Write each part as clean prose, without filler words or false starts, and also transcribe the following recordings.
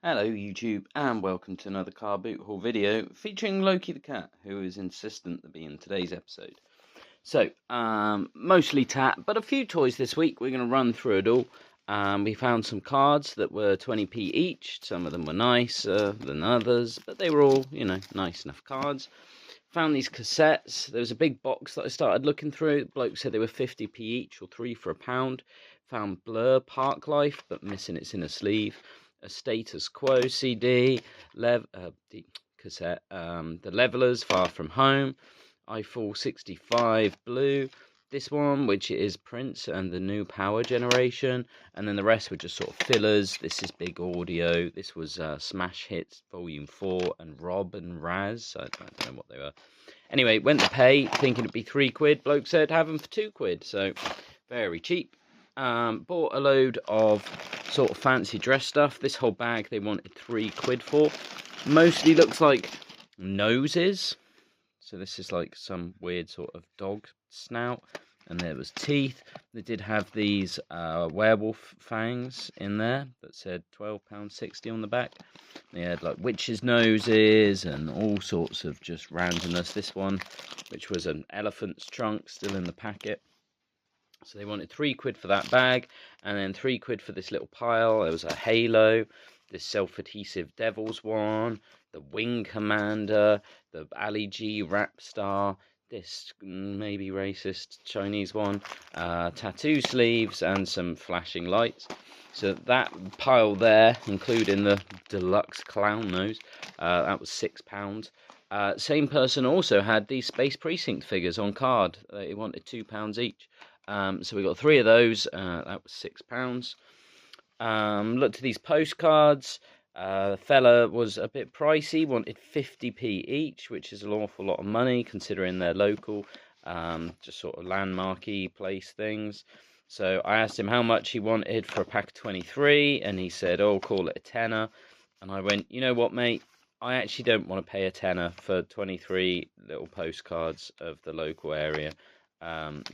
Hello YouTube and welcome to another Carboot haul video featuring Loki the cat, who is insistent to be in today's episode. So, mostly tat, but a few toys this week. We're going to run through it all. We found some cards that were 20p each. Some of them were nicer than others, but they were all, nice enough cards. Found these cassettes. There was a big box that I started looking through. The bloke said they were 50p each or 3 for £1. Found Blur Park Life, but missing its inner sleeve. A Status Quo CD, the cassette, the Levelers, Far From Home, Eiffel 65 Blue, this one, which is Prince and the New Power Generation, and then the rest were just sort of fillers. This is Big Audio, this was Smash Hits Volume 4, and Rob and Raz, I don't know what they were. Anyway, went to pay, thinking it'd be £3. Bloke said have them for £2, so very cheap. Bought a load of sort of fancy dress stuff. This whole bag they wanted £3 for. Mostly looks like noses. So this is like some weird sort of dog snout. And there was teeth. They did have these werewolf fangs in there that said £12.60 on the back. They had like witches' noses and all sorts of just randomness. This one, which was an elephant's trunk, still in the packet. So they wanted £3 for that bag, and then £3 for this little pile. There was a Halo, this self-adhesive Devils one, the Wing Commander, the Ali G Rap Star, this maybe racist Chinese one, tattoo sleeves, and some flashing lights. So that pile there, including the deluxe clown nose, that was £6. Same person also had these Space Precinct figures on card. They wanted £2 each. So we got 3 of those. That was £6. Looked at these postcards. The fella was a bit pricey, wanted 50p each, which is an awful lot of money considering they're local, just sort of landmarky place things. So I asked him how much he wanted for a pack of 23, and he said, "Oh, call it a tenner." And I went, "You know what, mate? I actually don't want to pay a tenner for 23 little postcards of the local area."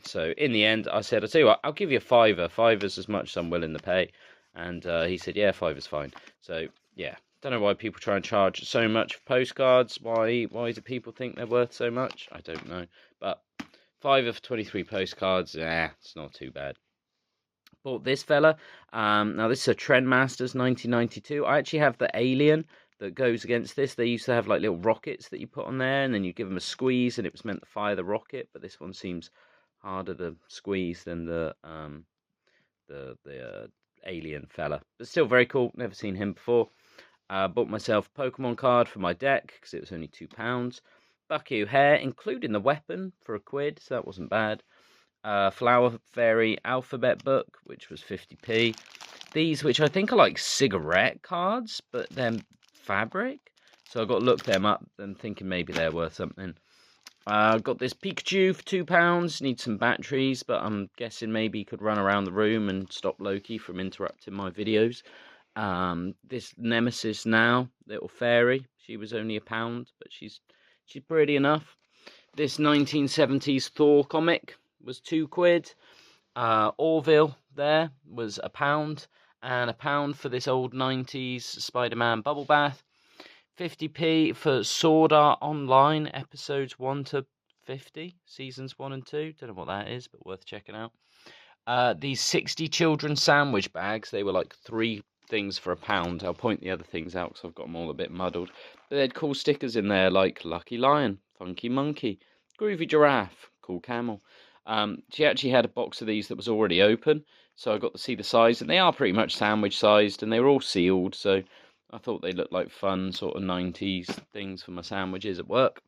So in the end, I said, "I'll tell you what, I'll give you a fiver. Fiver's as much as I'm willing to pay." And he said, "Yeah, fiver's fine." So yeah, don't know why people try and charge so much for postcards. Why do people think they're worth so much? I don't know. But fiver for 23 postcards, it's not too bad. Bought this fella. Now this is a Trendmasters 1992. I actually have the Alien that goes against this. They used to have like little rockets that you put on there, and then you give them a squeeze, and it was meant to fire the rocket. But this one seems harder to squeeze than the Alien fella. But still very cool. Never seen him before. Bought myself a Pokemon card for my deck because it was only £2. Bucky O'Hare, including the weapon, for £1, so that wasn't bad. Flower Fairy alphabet book, which was 50p. These, which I think are like cigarette cards, but they're fabric. So I've got to look them up and thinking maybe they're worth something. Got this Pikachu for £2. Need some batteries, but I'm guessing maybe he could run around the room and stop Loki from interrupting my videos. This Nemesis now, little fairy. She was only £1, but she's pretty enough. This 1970s Thor comic was £2. Orville there was £1, and £1 for this old 90s Spider-Man bubble bath. 50p for Sword Art Online episodes 1 to 50, seasons 1 and 2. Don't know what that is, but worth checking out. These 60 children sandwich bags, they were like 3 things for £1. I'll point the other things out because I've got them all a bit muddled. But they had cool stickers in there like Lucky Lion, Funky Monkey, Groovy Giraffe, Cool Camel. She actually had a box of these that was already open, so I got to see the size, and they are pretty much sandwich sized, and they were all sealed, so I thought they looked like fun sort of 90s things for my sandwiches at work.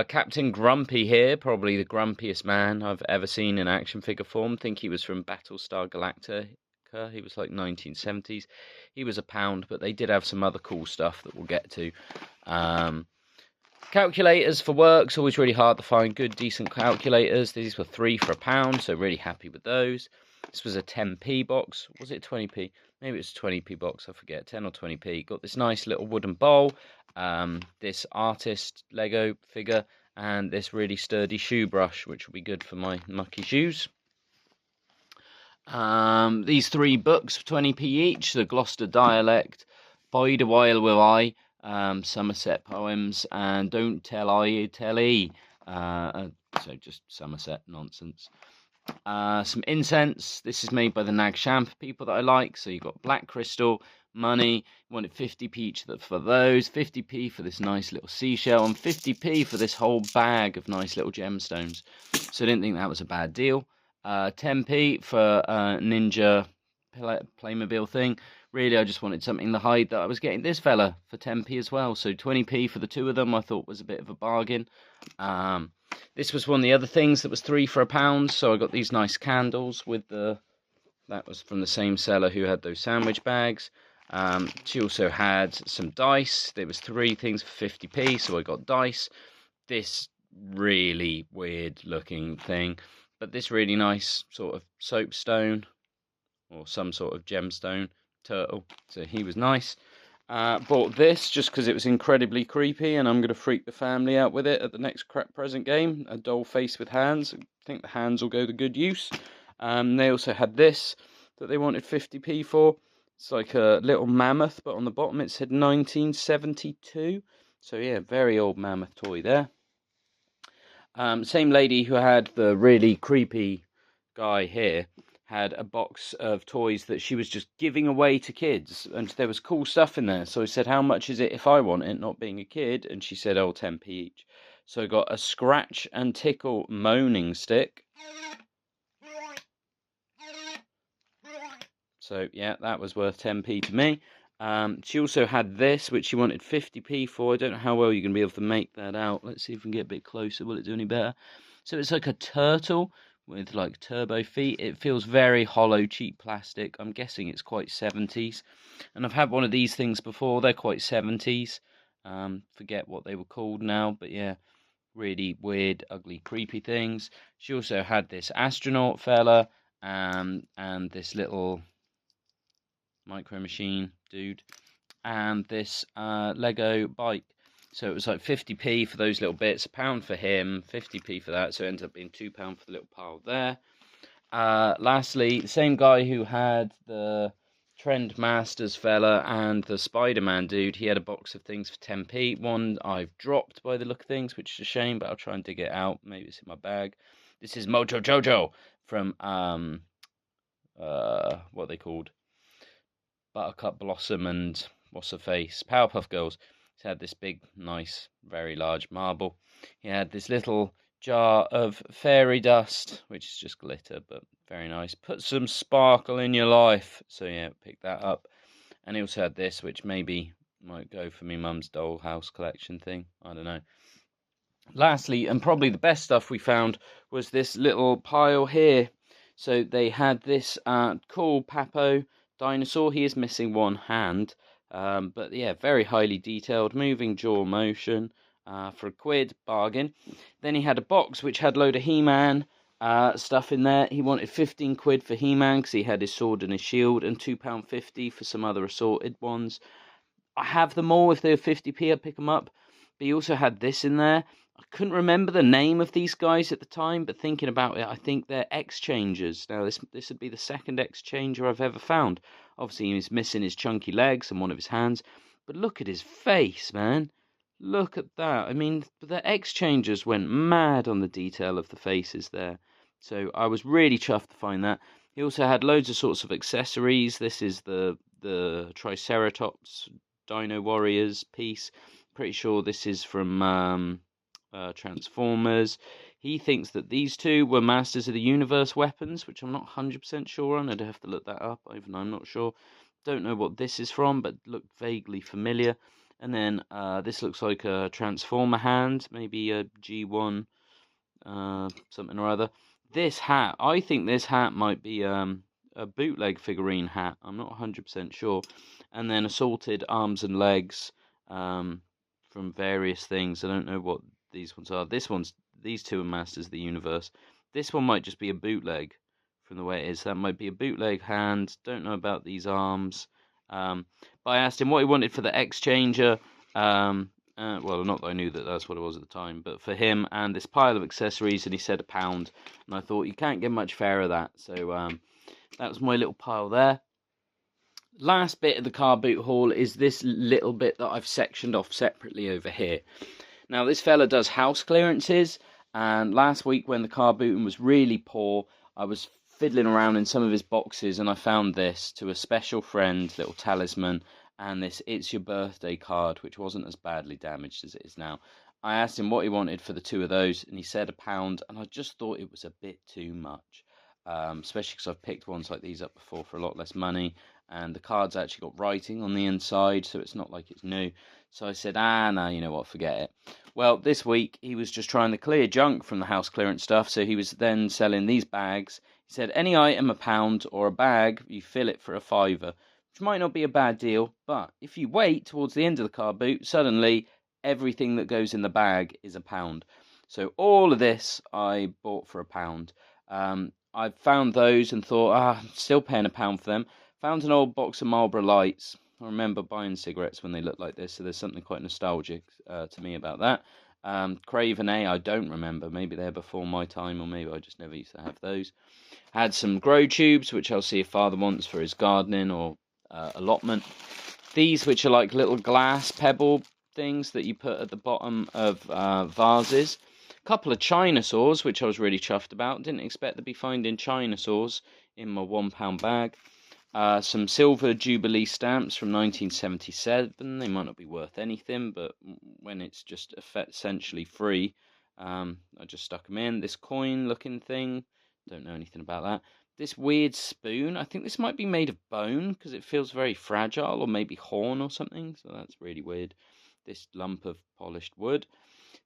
Captain Grumpy here, probably the grumpiest man I've ever seen in action figure form. I think he was from Battlestar Galactica. He was like 1970s. He was £1, but they did have some other cool stuff that we'll get to. Calculators for work's always really hard to find good, decent calculators. These were 3 for £1, so really happy with those. This was a 10p box. Was it 20p? Maybe it was a 20p box, I forget, 10 or 20p. Got this nice little wooden bowl, this artist Lego figure, and this really sturdy shoe brush, which will be good for my mucky shoes. These 3 books for 20p each: the Gloucester Dialect, Bide a While Will I, Somerset Poems, and Don't Tell I Tell E. So just Somerset nonsense. Some incense. This is made by the Nag Champ people that I like. So you've got black crystal, money. Wanted 50p each for those, 50p for this nice little seashell, and 50p for this whole bag of nice little gemstones. So I didn't think that was a bad deal. 10p for Ninja Playmobil thing. Really, I just wanted something to hide that I was getting this fella for 10p as well. So 20p for the 2 of them I thought was a bit of a bargain. This was one of the other things that was 3 for £1. So I got these nice candles with the... That was from the same seller who had those sandwich bags. She also had some dice. There was 3 things for 50p, so I got dice. This really weird looking thing, but this really nice sort of soapstone or some sort of gemstone turtle. So he was nice. Bought this just because it was incredibly creepy, and I'm going to freak the family out with it at the next crap present game. A doll face with hands. I think the hands will go to good use. They also had this that they wanted 50p for. It's like a little mammoth, but on the bottom it said 1972. So yeah, very old mammoth toy there. Same lady who had the really creepy guy here had a box of toys that she was just giving away to kids, and there was cool stuff in there. So I said, how much is it if I want it, not being a kid? And she said, oh, 10p each. So I got a scratch and tickle moaning stick. So yeah, that was worth 10p to me. She also had this, which she wanted 50p for. I don't know how well you're going to be able to make that out. Let's see if we can get a bit closer. Will it do any better? So it's like a turtle with like turbo feet. It feels very hollow, cheap plastic. I'm guessing it's quite 70s. And I've had one of these things before. They're quite 70s. Forget what they were called now, but yeah, really weird, ugly, creepy things. She also had this astronaut fella, and this little micro machine dude, and this Lego bike. So it was like 50p for those little bits, £1 for him, 50p for that, so it ended up being £2 for the little pile there. Lastly, the same guy who had the Trend Masters fella and the Spider-Man dude, he had a box of things for 10p. One I've dropped by the look of things, which is a shame, but I'll try and dig it out. Maybe it's in my bag. This is Mojo Jojo from what are they called? Buttercup Blossom and what's her face? Powerpuff Girls. He had this big, nice, very large marble. He had this little jar of fairy dust, which is just glitter, but very nice. Put some sparkle in your life. So yeah, pick that up. And he also had this, which maybe might go for me mum's dollhouse collection thing. I don't know. Lastly, and probably the best stuff we found, was this little pile here. So they had this cool Papo dinosaur. He is missing one hand, but yeah, very highly detailed, moving jaw motion for £1, bargain. Then he had a box which had a load of He-Man stuff in there. He wanted £15 for He-Man because he had his sword and his shield, and £2.50 for some other assorted ones. I have them all. If they were 50p, I'd pick them up. But he also had this in there. I couldn't remember the name of these guys at the time, but thinking about it, I think they're exchangers. Now, this would be the second exchanger I've ever found. Obviously, he's missing his chunky legs and one of his hands. But look at his face, man. Look at that. I mean, the exchangers went mad on the detail of the faces there. So I was really chuffed to find that. He also had loads of sorts of accessories. This is the Triceratops Dino Warriors piece. Pretty sure this is from Transformers. He thinks that these two were Masters of the Universe weapons, which I'm not 100% sure on. I'd have to look that up, even though I'm not sure. Don't know what this is from, but looked vaguely familiar. And then this looks like a Transformer hand, maybe a G1 something or other. This hat, I think this hat might be a bootleg figurine hat. I'm not 100% sure. And then assorted arms and legs from various things. I don't know what these ones are. These two are Masters of the Universe. This one might just be a bootleg from the way it is. That might be a bootleg hand. Don't know about these arms. But I asked him what he wanted for the exchanger. Well, not that I knew that that's what it was at the time, but for him and this pile of accessories, and he said £1. And I thought, you can't get much fairer that. So that was my little pile there. Last bit of the car boot haul is this little bit that I've sectioned off separately over here. Now, this fella does house clearances, and last week when the car booting was really poor, I was fiddling around in some of his boxes, and I found this to a special friend, little talisman, and this It's Your Birthday card, which wasn't as badly damaged as it is now. I asked him what he wanted for the two of those, and he said £1, and I just thought it was a bit too much, especially because I've picked ones like these up before for a lot less money, and the card's actually got writing on the inside, so it's not like it's new. So I said, no, you know what, forget it. Well, this week he was just trying to clear junk from the house clearance stuff, so he was then selling these bags. He said, any item £1 or a bag, you fill it for £5, which might not be a bad deal, but if you wait towards the end of the car boot, suddenly everything that goes in the bag is £1. So all of this I bought for £1. I found those and thought, I'm still paying £1 for them. Found an old box of Marlboro Lights. I remember buying cigarettes when they looked like this, so there's something quite nostalgic to me about that. Craven A, I don't remember. Maybe they're before my time, or maybe I just never used to have those. Had some grow tubes, which I'll see if Father wants for his gardening or allotment. These, which are like little glass pebble things that you put at the bottom of vases. A couple of Chinasaurs, which I was really chuffed about. Didn't expect to be finding Chinasaurs in my £1 bag. Some silver Jubilee stamps from 1977. They might not be worth anything, but when it's just essentially free, I just stuck them in. This coin-looking thing, don't know anything about that. This weird spoon, I think this might be made of bone, because it feels very fragile, or maybe horn or something, so that's really weird. This lump of polished wood.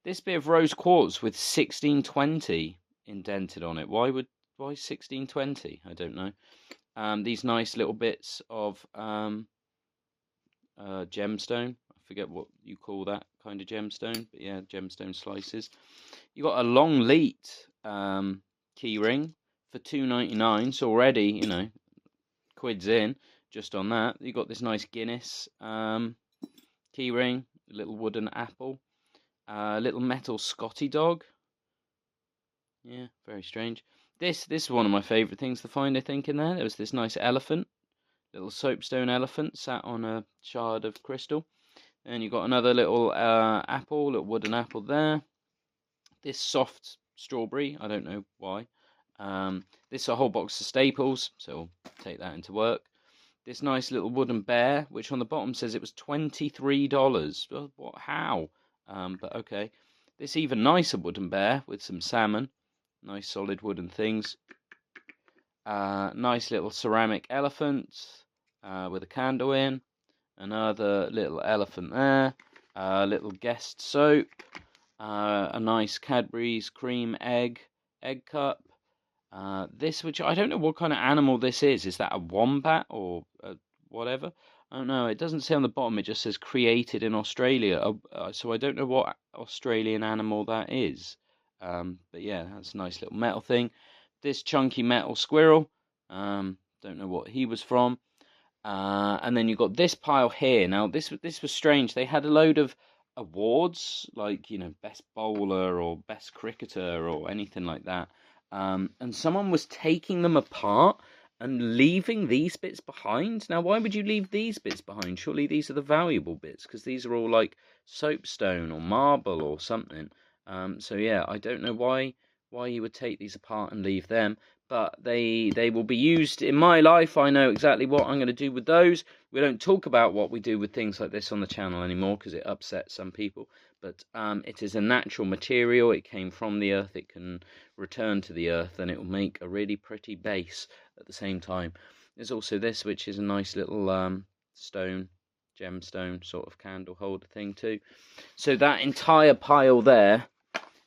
This bit of rose quartz with 1620 indented on it. Why 1620? I don't know. These nice little bits of gemstone. I forget what you call that kind of gemstone, but yeah, gemstone slices. You got a long leat key ring for £2.99. So already, you know, quids in just on that. You got this nice Guinness key ring, a little wooden apple, a little metal Scotty dog. Yeah, very strange. This is one of my favourite things to find, I think, in there. There was this nice elephant, little soapstone elephant, sat on a shard of crystal. And you've got another little apple, little wooden apple there. This soft strawberry, I don't know why. This is a whole box of staples, so we'll take that into work. This nice little wooden bear, which on the bottom says it was $23. What? How? But okay. This even nicer wooden bear with some salmon. Nice solid wooden things. Nice little ceramic elephant with a candle in. Another little elephant there. Little guest soap. A nice Cadbury's cream egg cup. This, which I don't know what kind of animal this is. Is that a wombat or whatever? I don't know. It doesn't say on the bottom. It just says created in Australia. So I don't know what Australian animal that is. But yeah, that's a nice little metal thing. This chunky metal squirrel. Don't know what he was from. And then you've got this pile here. Now, this was strange. They had a load of awards, like, you know, best bowler or best cricketer or anything like that. And someone was taking them apart and leaving these bits behind. Now, why would you leave these bits behind? Surely these are the valuable bits, because these are all like soapstone or marble or something. So yeah, I don't know why you would take these apart and leave them, but they will be used in my life. I know exactly what I'm going to do with those. We don't talk about what we do with things like this on the channel anymore because it upsets some people, but it is a natural material. It came from the earth. It can return to the earth, and it will make a really pretty base at the same time. There's also this, which is a nice little gemstone sort of candle holder thing too. So that entire pile there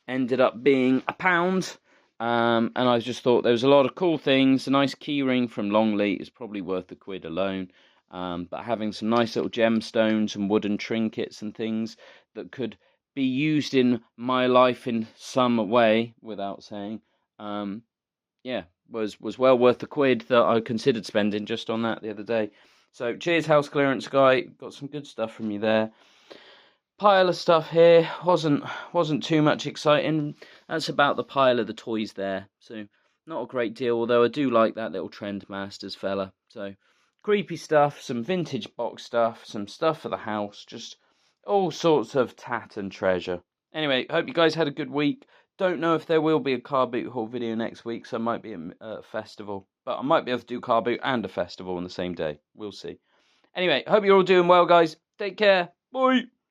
ended up being £1. And I just thought there was a lot of cool things. A nice key ring from Longleat is probably worth £1 alone. But having some nice little gemstones and wooden trinkets and things that could be used in my life in some way, without saying, yeah, was well worth the £1 that I considered spending just on that the other day. So cheers, house clearance guy. Got some good stuff from you there. Pile of stuff here wasn't too much exciting. That's about the pile of the toys there. So Not a great deal, although I do like that little Trendmasters fella. So, creepy stuff, some vintage box stuff, some stuff for the house, just all sorts of tat and treasure. Anyway, hope you guys had a good week. Don't know if there will be a car boot haul video next week, so I might be at a festival. But I might be able to do car boot and a festival on the same day. We'll see. Anyway, hope you're all doing well, guys. Take care. Bye.